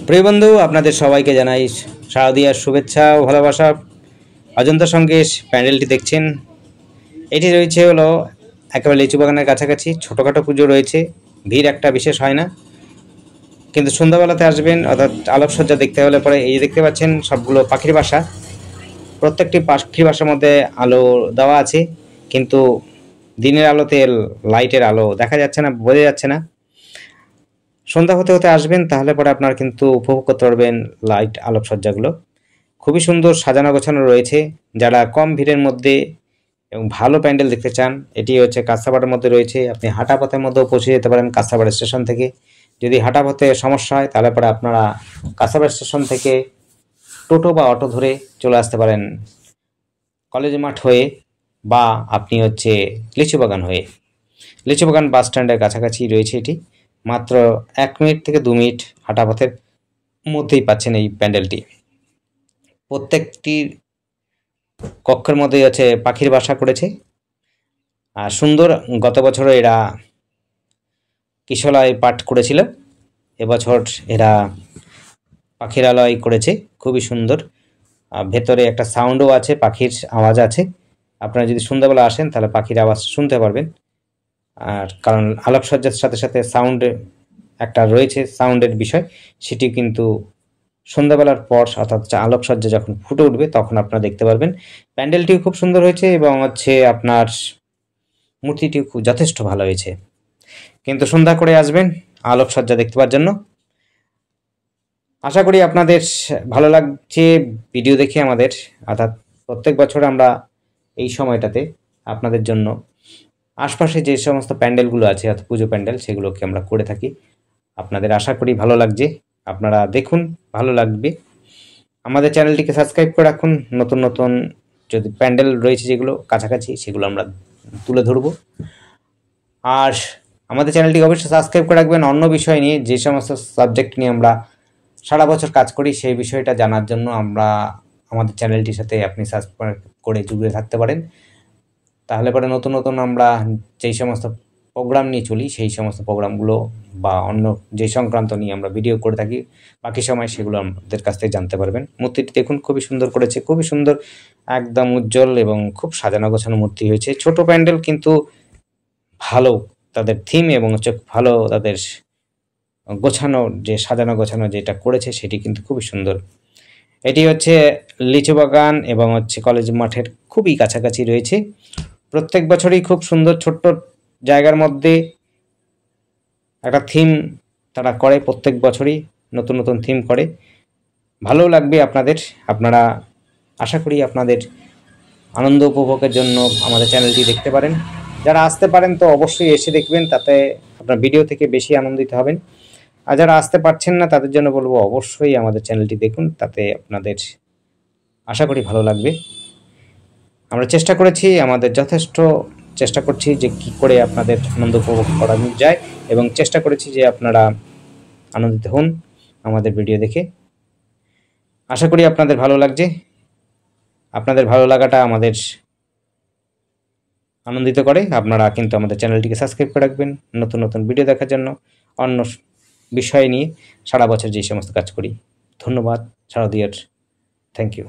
প্রিয় বন্ধু, আপনাদের সবাইকে জানাই শারদীয়ার শুভেচ্ছা ও ভালোবাসা। অজন্তা সঙ্গেশ প্যান্ডেলটি দেখছেন, এটি রয়েছে হলো একেবারে লিচু বাগানের কাছাকাছি। ছোটোখাটো পুজো রয়েছে, ভিড় একটা বিশেষ হয় না, কিন্তু সন্ধ্যাবেলাতে আসবেন অর্থাৎ আলোকসজ্জা দেখতে হলে পরে এই যে দেখতে পাচ্ছেন সবগুলো পাখির বাসা। প্রত্যেকটি পাখির বাসার মধ্যে আলো দেওয়া আছে, কিন্তু দিনের আলোতে লাইটের আলো দেখা যাচ্ছে না, বোঝা যাচ্ছে না। সন্ধ্যা হতে হতে আসবেন, তাহলে পরে আপনারা কিন্তু উপভোগ করতে পারবেন লাইট আলোকসজ্জাগুলো। খুবই সুন্দর সাজানো গোছানো রয়েছে। যারা কম ভিড়ের মধ্যে এবং ভালো প্যান্ডেল দেখতে চান, এটি হচ্ছে কাঁচরাপাড়ার মধ্যে রয়েছে। আপনি হাঁটা পথের মধ্যেও পৌঁছে যেতে পারেন কাঁচরাপাড়া স্টেশন থেকে। যদি হাঁটা পথে সমস্যা হয় তাহলে পরে আপনারা কাঁচরাপাড়া স্টেশন থেকে টোটো বা অটো ধরে চলে আসতে পারেন কলেজ মাঠ হয়ে, বা আপনি হচ্ছে লিচুবাগান হয়ে। লিচুবাগান বাস স্ট্যান্ডের কাছাকাছি রয়েছে এটি। মাত্র 1 মিনিট থেকে 2 মিনিট হাঁটা পথের মধ্যেই পাচ্ছেন এই প্যান্ডেলটি। প্রত্যেকটি কক্ষের মধ্যেই হচ্ছে পাখির বাসা করেছে, আর সুন্দর। গত বছরও এরা কিশলয় পাঠ করেছিল, এবছর এরা পাখিরালয় করেছে, খুবই সুন্দর। ভেতরে একটা সাউন্ডও আছে, পাখির আওয়াজ আছে। আপনারা যদি সন্ধ্যাবেলা আসেন তাহলে পাখির আওয়াজ শুনতে পারবেন। আর কারণ আলোকসজ্জার সাথে সাথে সাউন্ড একটা রয়েছে, সাউন্ডের বিষয়, সেটি কিন্তু সন্ধ্যাবেলার পর অর্থাৎ আলোকসজ্জা যখন ফুটে উঠবে তখন আপনারা দেখতে পারবেন। প্যান্ডেলটিও খুব সুন্দর হয়েছে এবং হচ্ছে আপনার মূর্তিটিও খুব যথেষ্ট ভালো হয়েছে। কিন্তু সন্ধ্যা করে আসবেন আলোকসজ্জা দেখতে পাওয়ার জন্য। আশা করি আপনাদের ভালো লাগছে ভিডিও দেখে আমাদের। অর্থাৎ প্রত্যেক বছর আমরা এই সময়টাতে আপনাদের জন্য আশপাশে যে সমস্ত প্যান্ডেলগুলো আছে অর্থাৎ পুজো প্যান্ডেল, সেগুলোকে আমরা করে থাকি। আপনাদের আশা করি ভালো লাগছে, আপনারা দেখুন, ভালো লাগবে। আমাদের চ্যানেলটিকে সাবস্ক্রাইব করে রাখুন। নতুন নতুন যদি প্যান্ডেল রয়েছে যেগুলো কাছাকাছি, সেগুলো আমরা তুলে ধরব। আর আমাদের চ্যানেলটিকে অবশ্যই সাবস্ক্রাইব করে রাখবেন। অন্য বিষয় নিয়ে যে সমস্ত সাবজেক্ট নিয়ে আমরা সারা বছর কাজ করি, সেই বিষয়টা জানার জন্য আমাদের চ্যানেলটির সাথে আপনি সাবস্ক্রাইব করে যুক্ত থাকতে পারেন। তাহলে পরে নতুন নতুন আমরা যেই সমস্ত প্রোগ্রাম নিয়ে চলি, সেই সমস্ত প্রোগ্রামগুলো বা অন্য যে সংক্রান্ত নিয়ে আমরা ভিডিও করে থাকি বাকি সময়, সেগুলো আমাদের কাছ থেকে জানতে পারবেন। মূর্তিটি দেখুন, খুবই সুন্দর করেছে, খুবই সুন্দর, একদম উজ্জ্বল এবং খুব সাজানো গোছানো মূর্তি হয়েছে। ছোট প্যান্ডেল কিন্তু ভালো তাদের থিম এবং হচ্ছে ভালো তাদের গোছানো, যে সাজানো গোছানো যেটা করেছে সেটি কিন্তু খুবই সুন্দর। এটি হচ্ছে লিচু বাগান এবং হচ্ছে কলেজ মাঠের খুবই কাছাকাছি রয়েছে। প্রত্যেক বছরই খুব সুন্দর ছোট্ট জায়গার মধ্যে একটা থিম তারা করে, প্রত্যেক বছরই নতুন নতুন থিম করে। ভালো লাগবে আপনাদের। আপনারা আশা করি আপনাদের আনন্দ উপভোগের জন্য আমাদের চ্যানেলটি দেখতে পারেন। যারা আসতে পারেন তো অবশ্যই এসে দেখবেন, তাতে আপনার ভিডিও থেকে বেশি আনন্দিত হবেন। আর যারা আসতে পারছেন না তাদের জন্য বলবো অবশ্যই আমাদের চ্যানেলটি দেখুন, তাতে আপনাদের আশা করি ভালো লাগবে। আমরা চেষ্টা করেছি, আমাদের যথেষ্ট চেষ্টা করছি যে কী করে আপনাদের আনন্দ উপভোগ করানো যায়, এবং চেষ্টা করেছি যে আপনারা আনন্দিত হন আমাদের ভিডিও দেখে। আশা করি আপনাদের ভালো লাগছে। আপনাদের ভালো লাগাটা আমাদের আনন্দিত করে। আপনারা কিন্তু আমাদের চ্যানেলটিকে সাবস্ক্রাইব করে রাখবেন নতুন নতুন ভিডিও দেখার জন্য, অন্য বিষয় নিয়ে সারা বছর যে সমস্ত কাজ করি। ধন্যবাদ শারদীয়ার, থ্যাংক ইউ।